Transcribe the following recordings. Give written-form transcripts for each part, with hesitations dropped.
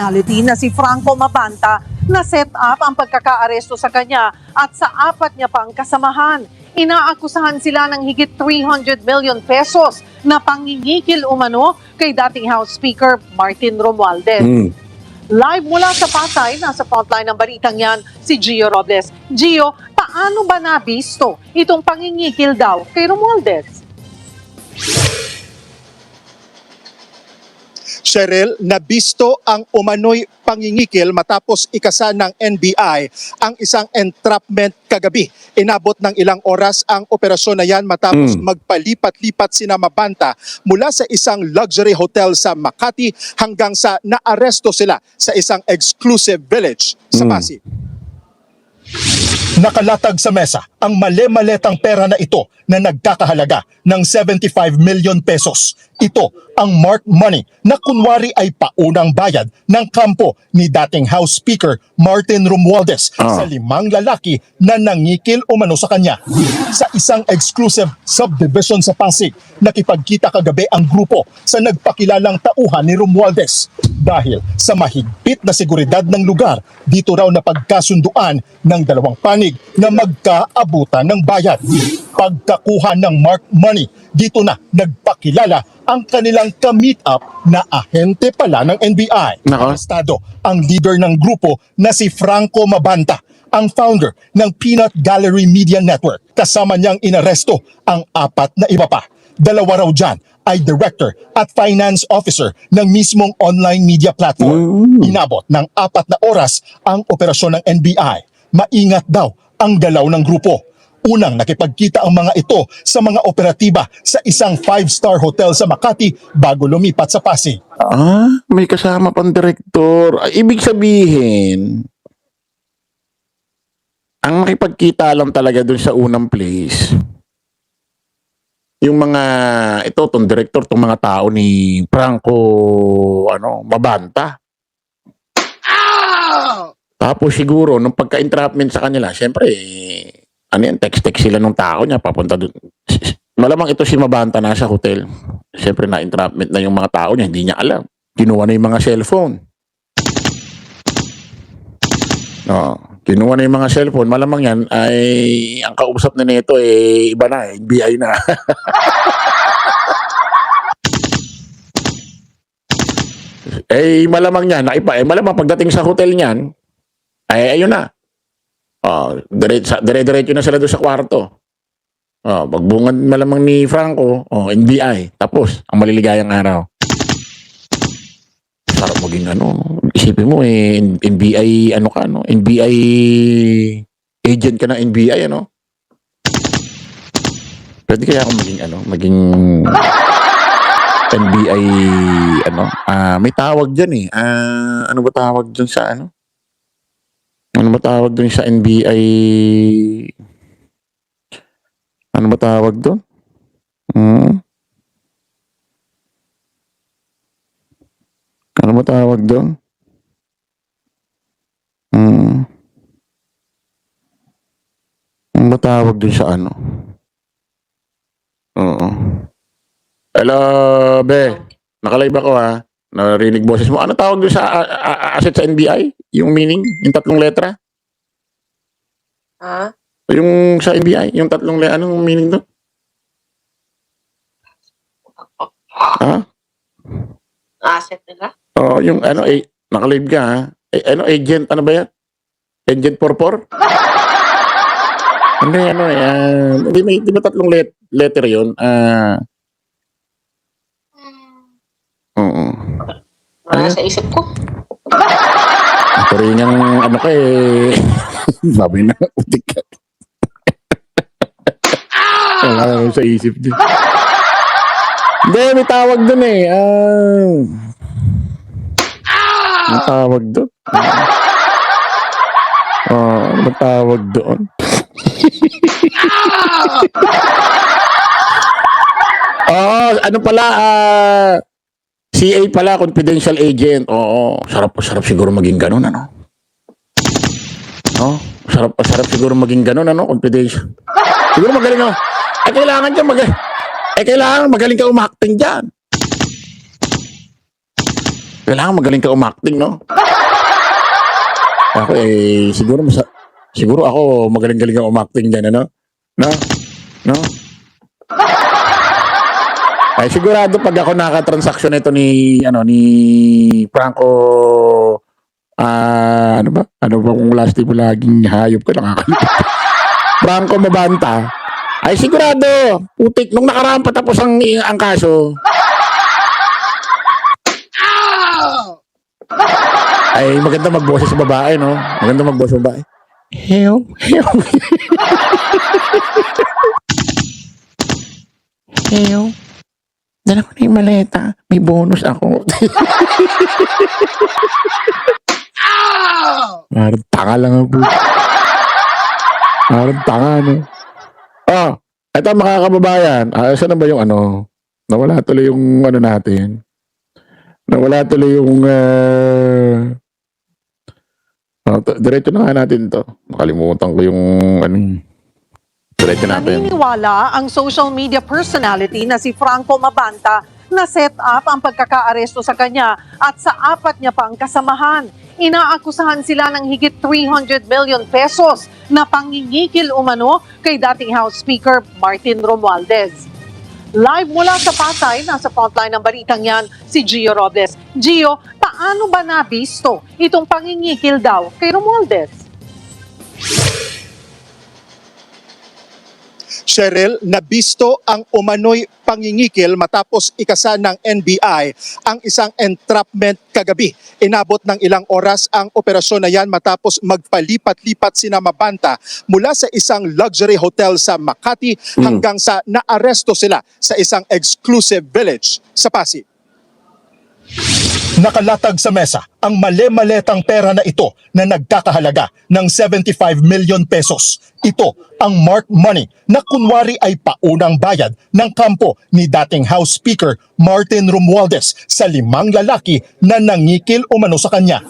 personality na si Franco Mabanta na set up ang pagkakaaresto sa kanya at sa 4 niya pang kasamahan. Inaakusahan sila ng higit 300 million pesos na pangingikil umano kay dating House Speaker Martin Romualdez. Live mula sa Pasay, nasa frontline ng balitang yan, si Gio Robles. Gio, paano ba nabisto itong pangingikil daw kay Romualdez? Cheryl, nabisto ang umano'y pangingikil matapos ikasa ng NBI ang isang entrapment kagabi. Inabot ng ilang oras ang operasyon na yan matapos magpalipat-lipat sina Mabanta mula sa isang luxury hotel sa Makati hanggang sa naaresto sila sa isang exclusive village sa Pasig. Nakalatag sa mesa ang male-maletang pera na ito na nagkakahalaga ng 75 million pesos. Ito ang marked money na kunwari ay paunang bayad ng kampo ni dating House Speaker Martin Romualdez sa 5 lalaki na nangikil umano sa kanya. Sa isang exclusive subdivision sa Pasig, nakipagkita kagabi ang grupo sa nagpakilalang tauhan ni Romualdez. Dahil sa mahigpit na seguridad ng lugar, dito raw napagkasunduan ng dalawang panig na magkaabutan ng bayad. Pagkakuha ng marked money, dito na nagpakilala ang kanilang ka-meet up na ahente pala ng NBI. Arestado ang leader ng grupo na si Franco Mabanta, ang founder ng Peanut Gallery Media Network. Kasama niyang inaresto ang 4 na iba pa. 2 raw dyan ay director at finance officer ng mismong online media platform. Inabot ng 4 na oras ang operasyon ng NBI. Maingat daw ang galaw ng grupo. Unang nakipagkita ang mga ito sa mga operatiba sa isang 5-star hotel sa Makati bago lumipat sa Pasig. May kasama pang direktor. Ibig sabihin, ang nakipagkita lang talaga dun sa unang place, yung mga, itong direktor, itong mga tao ni Franco, Mabanta. Tapos siguro, nung pagka-entrapment sa kanila, syempre, text-text sila ng tao niya, papunta doon. Malamang ito si Mabanta nasa hotel. Siyempre na-entrapment na yung mga tao niya, hindi niya alam. Kinuha na yung mga cellphone. Kinuha na yung mga cellphone. Malamang yan ay ang kausap na nito iba na, NBI na. Malamang yan, malamang pagdating sa hotel niyan, ayun na. Dire-diretso na sila doon sa kwarto. Pagbungan malamang ni Franco, NBI. Tapos, ang maliligayang araw. Sarap maging isipin mo NBI, NBI agent ka na NBI, Pwede kaya ako maging NBI, may tawag dyan ano ba tawag dyan sa Ano ba tawag doon sa NBI? Ano ba tawag doon? Ano ba tawag doon? Ano ba tawag doon sa Hello, be. Nakalive ako narinig boses mo. Ano tawag doon sa asset sa NBI? Yung meaning? Yung 3 letra? Yung sa NBI? Yung 3 letra? Anong meaning doon? Asset nila? Yung nakalive ka agent, ano ba yan? Agent porpor? Di ba 3 letter yun? Wala sa isip ko. Pero yun yung sabi na, utik ka. Wala sa isip din. Hindi, may tawag dun may tawag dun. May tawag doon. Ano pala, CA pala, confidential agent. Sarap siguro maging ganun, Sarap siguro maging ganun, confidential. Siguro magaling ako. Kailangan magaling ka umacting dyan. Kailangan magaling ka umacting, no? Ako siguro ako magaling-galing ang umacting dyan, ano? No? No? Ay sigurado pag ako nakatransaksyon ito ni Franco, ano ba? Ano ba kung last mo laging hayop ka nakakalimutan? Franco Mabanta. Ay sigurado, putik nung nakaraan patapos ang kaso. Ay maganda magboses sa babae, no? Maganda magboses sa babae. Help. Help. Dala ko na yung maleta. May bonus ako. Parang tanga lang ang buto. Parang tanga, no? Oh, eto mga kababayan. Saan na ba yung nawala tuloy yung natin. Nawala tuloy yung diretso na nga natin to. Nakalimutan ko yung diretso natin. Naniniwala ang social media personality na si Franco Mabanta na set up ang pagkakaaresto sa kanya at sa 4 niya pang kasamahan. Inaakusahan sila ng higit 300 million pesos na pangingikil umano kay dating House Speaker Martin Romualdez. Live mula sa Pasay, nasa frontline ng balitang yan, si Gio Robles. Gio, paano ba nabisto itong pangingikil daw kay Romualdez? Cheryl, nabisto ang umano'y pangingikil matapos ikasa ng NBI ang isang entrapment kagabi. Inabot ng ilang oras ang operasyon na yan matapos magpalipat-lipat sina Mabanta mula sa isang luxury hotel sa Makati hanggang sa naaresto sila sa isang exclusive village sa Pasig. Nakalatag sa mesa ang mali-maletang pera na ito na nagkakahalaga ng 75 million pesos. Ito ang marked money na kunwari ay paunang bayad ng kampo ni dating House Speaker Martin Romualdez sa 5 lalaki na nangikil umano sa kanya.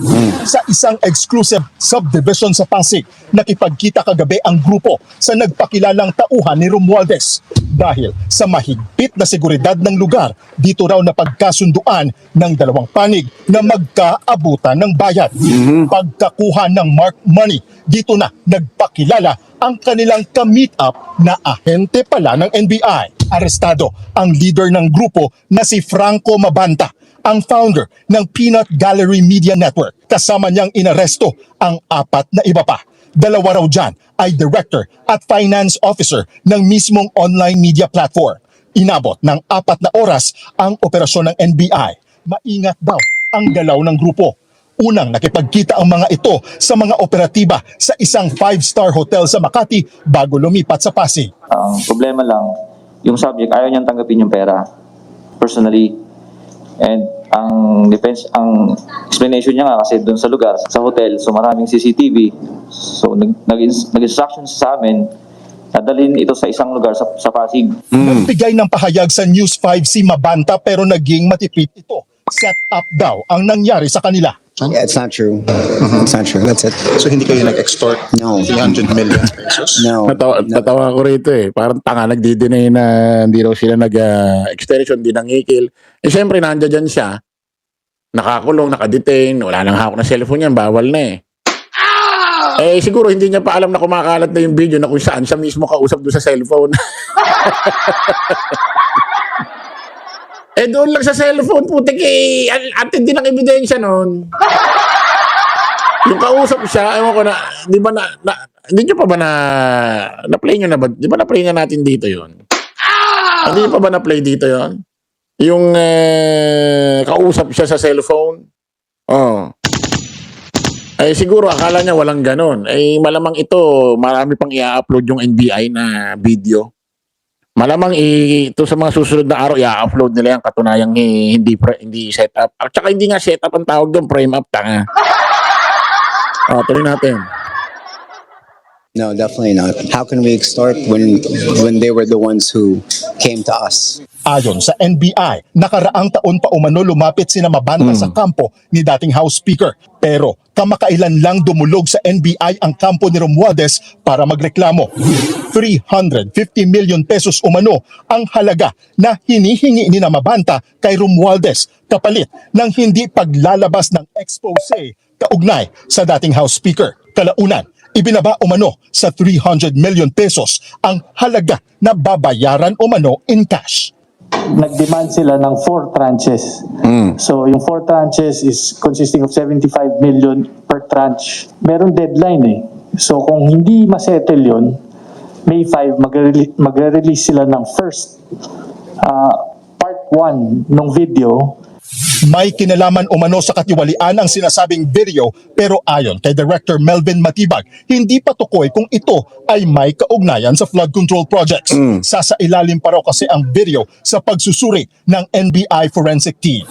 Sa isang exclusive subdivision sa Pasig, nakipagkita kagabi ang grupo sa nagpakilalang tauhan ni Romualdez. Dahil sa mahigpit na seguridad ng lugar, dito raw napagkasunduan ng dalawang panig na magkaabutan ng bayad. Pagkakuha ng marked money, dito na nagpakilala ang kanilang ka-meet up na ahente pala ng NBI. Arestado ang leader ng grupo na si Franco Mabanta, ang founder ng Peanut Gallery Media Network. Kasama niyang inaresto ang 4 na iba pa. 2 raw dyan ay director at finance officer ng mismong online media platform. Inabot ng 4 na oras ang operasyon ng NBI. Maingat daw ang galaw ng grupo. Unang nakipagkita ang mga ito sa mga operatiba sa isang 5-star hotel sa Makati bago lumipat sa Pasig. Ang problema lang, yung subject ayaw niyang tanggapin yung pera personally. And ang explanation niya nga kasi doon sa lugar, sa hotel, so maraming CCTV. So nag-instruction sa amin na dalhin ito sa isang lugar sa Pasig. Nagbigay ng pahayag sa News 5 si Mabanta pero naging matipid ito. Set up daw ang nangyari sa kanila. Yeah, it's not true. It's not true. That's it. So hindi kayo nag-extort No. 300 million pesos? No. Natawa ko rito eh. Parang tanga, nagdi-deny na hindi raw sila nag-extension, hindi nangikil. Eh syempre, nandiyan dyan siya. Nakakulong, nakadetain, wala nang hawak na cellphone yan, bawal na eh. Eh siguro hindi niya pa alam na kumakalat na yung video na kung saan siya mismo kausap doon sa cellphone. Eh doon lang sa cellphone, putik eh. At hindi ng ebidensya nun. Yung kausap siya, ewan ko na, di ba hindi nyo pa ba na-play nyo na ba? Di ba na-play na natin dito yun? Hindi nyo pa ba na-play dito yun? Yung kausap siya sa cellphone? Oh. Eh siguro akala niya walang ganon. Eh malamang ito, marami pang i-upload yung NBI na video. Malamang ito sa mga susunod na araw i-upload nila yung katunayang hindi set up. At saka hindi nga set up ang tawag doon, frame up, tanga. Tuloy natin. No, definitely not. How can we extort when they were the ones who came to us? Ayon sa NBI, nakaraang taon pa umano lumapit sina Mabanta sa kampo ni dating House Speaker. Pero kamakailan lang dumulog sa NBI ang kampo ni Romualdez para magreklamo. 350 million pesos umano ang halaga na hinihingi ni Mabanta kay Romualdez kapalit ng hindi paglalabas ng expose kaugnay sa dating House Speaker. Kalaunan, ibinaba umano sa 300 million pesos ang halaga na babayaran umano in cash. Nag-demand sila ng 4 tranches. So yung 4 tranches is consisting of 75 million per tranche. Meron deadline eh. So kung hindi masettle yun, May 5, magre-release sila ng first part 1 ng video. May kinalaman umano sa katiwalian ang sinasabing video pero ayon kay Director Melvin Matibag, hindi pa tukoy kung ito ay may kaugnayan sa flood control projects. Sasailalim pa raw kasi ang video sa pagsusuri ng NBI forensic team.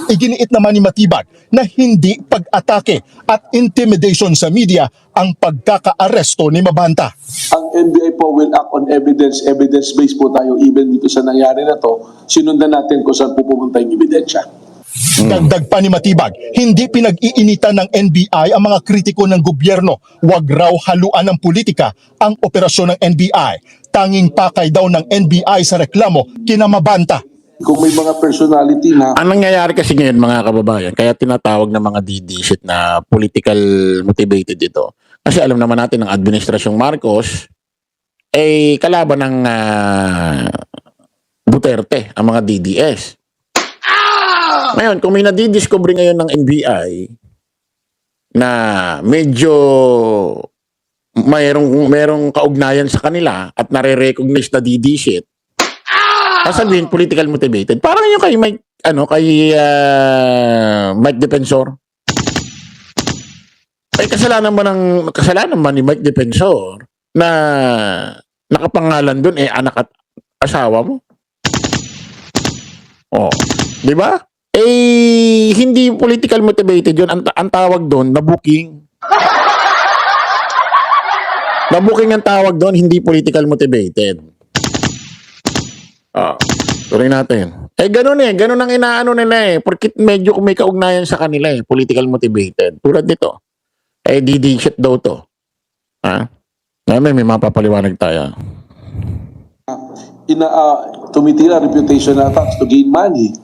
Iginiit naman ni Matibag na hindi pag-atake at intimidation sa media ang pagkakaaresto ni Mabanta. Ang NBI po will act on evidence. Evidence-based po tayo even dito sa nangyari na to. Sinundan natin kung saan po pupunta yung ebidensya. Dagdag pa ni Matibag, hindi pinag-iinitan ng NBI ang mga kritiko ng gobyerno. Huwag raw haluan ng politika ang operasyon ng NBI. Tanging pakay daw ng NBI sa reklamo kina Mabanta. Kung may mga personality na Ang nangyayari kasi ngayon mga kababayan, kaya tinatawag ng mga DD shit na political motivated ito. Kasi alam naman natin ng Administrasyong Marcos, ay kalaban ng Duterte, ang mga DDS. Ngayon, kung may nadidiscover ngayon ng NBI na medyo mayroong kaugnayan sa kanila at nare-recognize na DD shit, sasabihin political motivated. Parang yung kay Mike, Mike Defensor. Ay kasalanan ba ni Mike Defensor na nakapangalan doon anak at asawa mo? Oh, 'di ba? Hindi political motivated 'yun. Ang tawag doon na booking. Na booking ang tawag doon, hindi political motivated. Tuloy natin. Ganun ang inaano nila Porkit medyo may kaugnayan sa kanila political motivated. Tulad nito. DD shit daw to. May mapapaliwanag tayo. tumitira reputation attacks to gain money,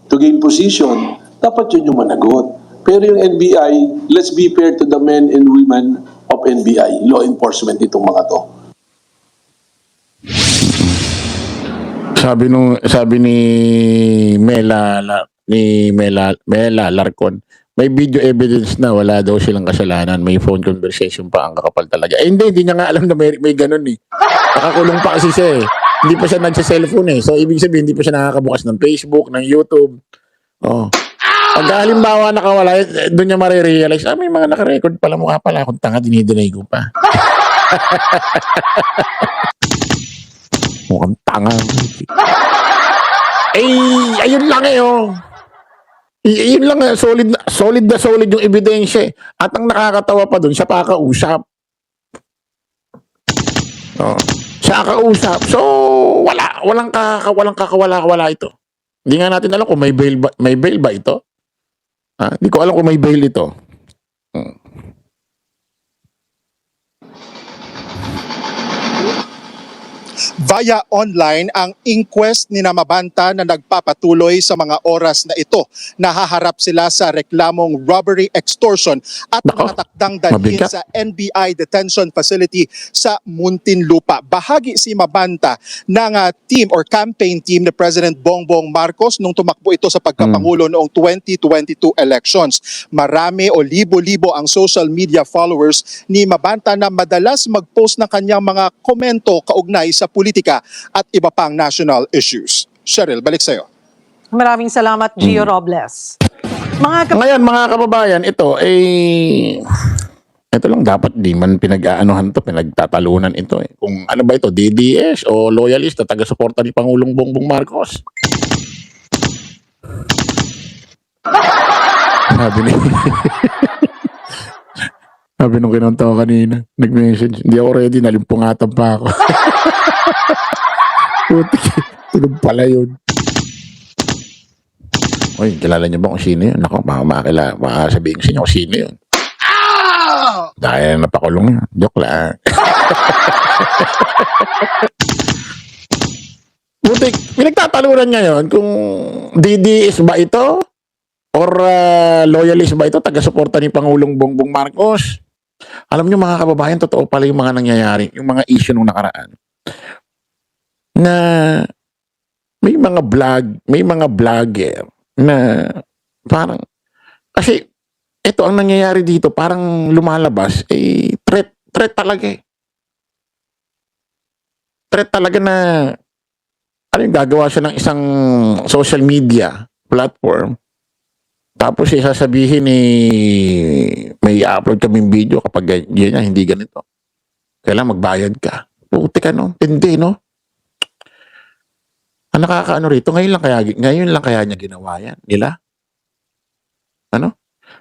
to gain position, dapat yun yung managot. Pero yung NBI, let's be fair to the men and women of NBI, law enforcement itong mga to. Sabi ni Mela Larcon, may video evidence na wala daw silang kasalanan, may phone conversation pa, ang kakapal talaga. Hindi niya nga alam na may ganun Nakakulong pa kasi siya Hindi pa siya nagsa-cellphone So ibig sabihin hindi pa siya nakakabukas ng Facebook, ng YouTube. Pag halimbawa nakawala, doon niya marirealize, may mga nakarecord pala, mukha pala akong tanga, dinidinay ko pa. Mukhang tanga. Ayun lang Yun lang solid yung ebidensya At ang nakakatawa pa doon, siya pa kausap. Siya kausap. So, walang kakawala ito. Hindi nga natin alam kung may bail ba ito. Hindi ko alam kung may bail ito. Via online ang inquest ni Mabanta na nagpapatuloy sa mga oras na ito. Nahaharap sila sa reklamong robbery, extortion at mga takdang dalhin sa NBI detention facility sa Muntinlupa. Bahagi si Mabanta ng team or campaign team ni President Bongbong Marcos nung tumakbo ito sa pagkapangulo noong 2022 elections. Marami o libo-libo ang social media followers ni Mabanta na madalas mag-post ng kanyang mga komento kaugnay sa politika at iba pang national issues. Cheryl, balik sa'yo. Maraming salamat, Gio Robles. Ngayon, mga kababayan, ito lang dapat di man pinag-aanuhan to, pinagtatalunan ito Kung ano ba ito, DDS o loyalist na taga-suporta ni Pangulong Bongbong Marcos. Sabi nung kinanta ko kanina, nag-message, hindi ako ready, nalimpungatan pa ako. Putik, tulog pala yun. Kilala niyo ba kung sino yun? Baka sabihin sa inyo kung sino yun. Dahil napakulong na. Joke lang. Butik, pinagtatalunan ngayon kung DDS ba ito or loyalist ba ito, taga-suporta ni Pangulong Bongbong Marcos. Alam nyo mga kababayan, totoo pala yung mga nangyayari, yung mga issue nung nakaraan. Na may mga vlogger na parang, kasi ito ang nangyayari dito, parang lumalabas, threat talaga eh. Threat talaga na, gagawa siya ng isang social media platform, tapos sasabihin may upload kaming video kapag ganyan, hindi ganito. Kailangan magbayad ka. Puti ka no? Hindi no? Ang nakakaano rito, ngayon lang kaya niya ginawa yan, nila? Ano?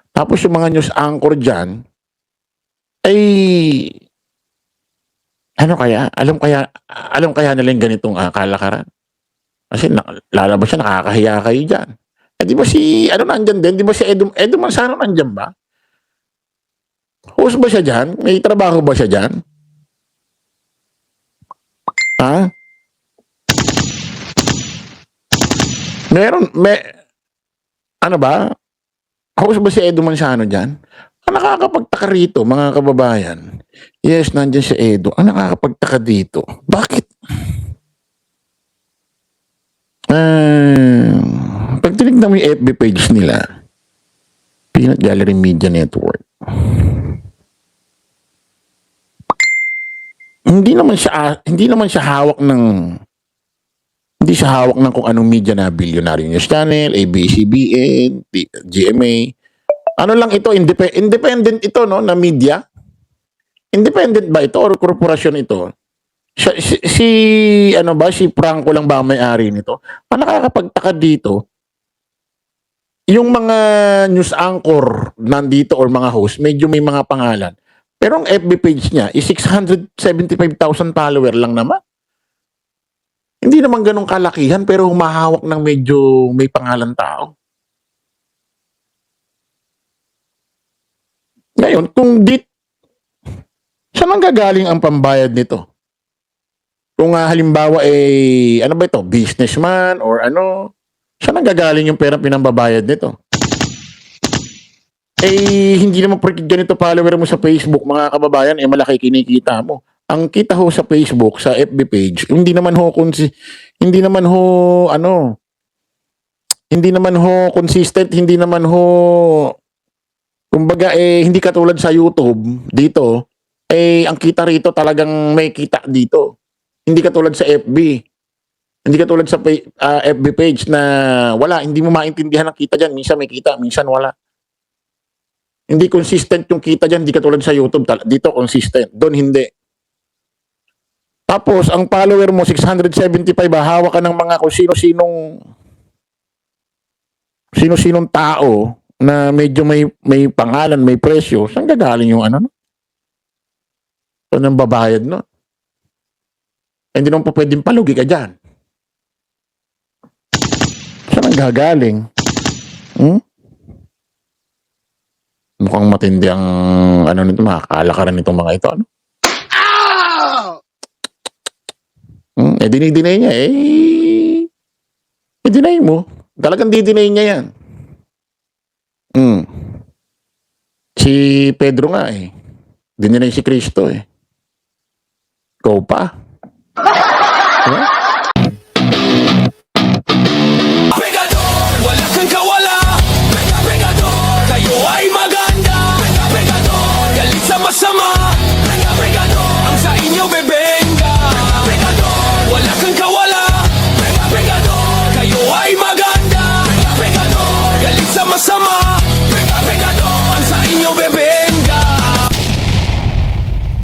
Tapos yung mga news anchor dyan, alam kaya nila yung ganitong kalakaran? Kasi lalabas siya, nakakahiya kayo dyan. Di ba nandyan din? Di ba si Edo Manzano nandyan ba? Host ba siya dyan? May trabaho ba siya dyan? Ha? Ano ba? Host ba si Edo Manzano dyan? Ang nakakapagtaka rito, mga kababayan. Yes, nandyan si Edo. Ang nakakapagtaka dito. Bakit? Pag tinignan mo yung FB page nila, Peanut Gallery Media Network, hindi naman siya hawak ng kung anong media na Billionaire News Channel, ABS-CBN, GMA. Ano lang ito, independent ito no na media. Independent ba ito or korporasyon ito? Si Franco lang ba may-ari nito? Ang nakakapagtaka dito, yung mga news anchor nandito or mga host, medyo may mga pangalan. Pero ang FB page niya is 675,000 follower lang naman. Hindi naman ganun kalakihan pero humahawak ng medyo may pangalan tao. Ngayon, saan ang gagaling ang pambayad nito? Kung halimbawa ano ba ito, businessman or ano, saan ang gagaling yung pera pinambabayad nito? Hindi naman porque ganito follower mo sa Facebook, mga kababayan, malaki kinikita mo. Ang kita ho sa Facebook, sa FB page, hindi naman ho consistent, hindi naman ho, kumbaga hindi katulad sa YouTube dito, ang kita rito talagang may kita dito. Hindi katulad sa FB. Hindi katulad sa FB page na hindi mo maintindihan ang kita dyan. Minsan may kita, minsan wala. Hindi consistent yung kita dyan, hindi katulad sa YouTube. Dito consistent, doon hindi. Tapos, ang follower mo, 675, hawak ka ng mga kung sino-sinong tao na medyo may pangalan, may presyo. Saan gagaling yung So, nang babayad, no? Hindi naman po pwedeng palugi ka dyan. Saan ang gagaling? Mukhang matindi ang nito, kalakaran nitong mga ito, ano? Dinidinay niya, i-deny mo. Talagang didinay niya yan. Si Pedro nga, dinay si Cristo, Ikaw pa. Diba?